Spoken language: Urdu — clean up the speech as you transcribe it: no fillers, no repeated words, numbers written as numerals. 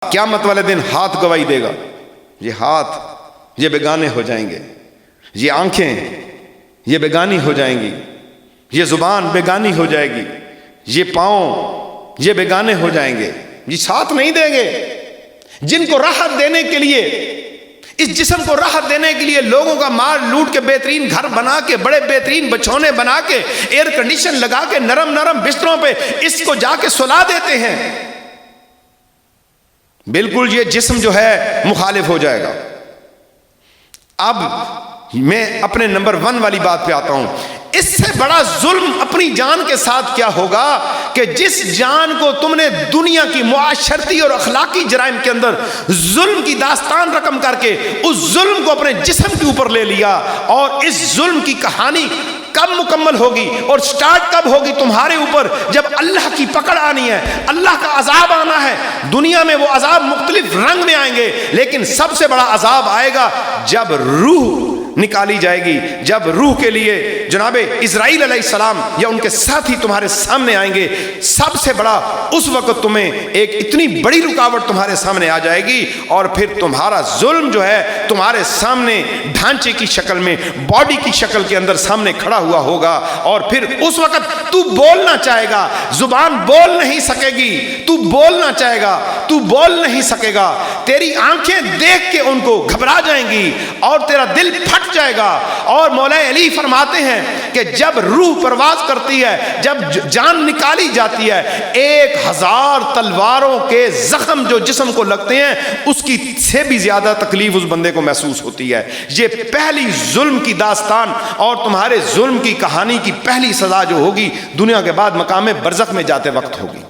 قیامت والے دن ہاتھ گواہی دے گا، یہ ہاتھ یہ بیگانے ہو جائیں گے، یہ آنکھیں یہ بیگانی ہو جائیں گی، یہ زبان بیگانی ہو جائے گی، یہ پاؤں یہ بیگانے ہو جائیں گے، یہ ساتھ نہیں دیں گے۔ جن کو راحت دینے کے لیے، اس جسم کو راحت دینے کے لیے لوگوں کا مال لوٹ کے بہترین گھر بنا کے، بڑے بہترین بچھونے بنا کے، ایئر کنڈیشن لگا کے، نرم نرم بستروں پہ اس کو جا کے سلا دیتے ہیں، بالکل یہ جسم جو ہے مخالف ہو جائے گا۔ اب میں اپنے نمبر 1 والی بات پہ آتا ہوں۔ اس سے بڑا ظلم اپنی جان کے ساتھ کیا ہوگا کہ جس جان کو تم نے دنیا کی معاشرتی اور اخلاقی جرائم کے اندر ظلم کی داستان رقم کر کے اس ظلم کو اپنے جسم کے اوپر لے لیا، اور اس ظلم کی کہانی کب مکمل ہوگی اور سٹارٹ کب ہوگی تمہارے اوپر؟ جب اللہ کی پکڑ آنی ہے، اللہ کا عذاب آنا ہے۔ دنیا میں وہ عذاب مختلف رنگ میں آئیں گے، لیکن سب سے بڑا عذاب آئے گا جب روح نکالی جائے گی، جب روح کے لیے جناب اسرائیل علیہ السلام یا ان کے ساتھی تمہارے سامنے آئیں گے۔ سب سے بڑا اس وقت تمہیں ایک اتنی بڑی رکاوٹ تمہارے سامنے آ جائے گی، اور پھر تمہارا ظلم جو ہے تمہارے سامنے ڈھانچے کی شکل میں، باڈی کی شکل کے اندر سامنے کھڑا ہوا ہوگا، اور پھر اس وقت تو بولنا چاہے گا، زبان بول نہیں سکے گی، تو بولنا چاہے گا، تو بول نہیں سکے گا، تیری آنکھیں دیکھ کے ان کو گھبرا جائیں گی اور تیرا دل پھٹ جائے گا۔ اور مولا علی فرماتے ہیں کہ جب روح پرواز کرتی ہے، جب جان نکالی جاتی ہے، 1000 تلواروں کے زخم جو جسم کو لگتے ہیں اس کی سے بھی زیادہ تکلیف اس بندے کو محسوس ہوتی ہے۔ یہ پہلی ظلم کی داستان اور تمہارے ظلم کی کہانی کی پہلی سزا جو ہوگی دنیا کے بعد مقام برزخ میں جاتے وقت ہوگی۔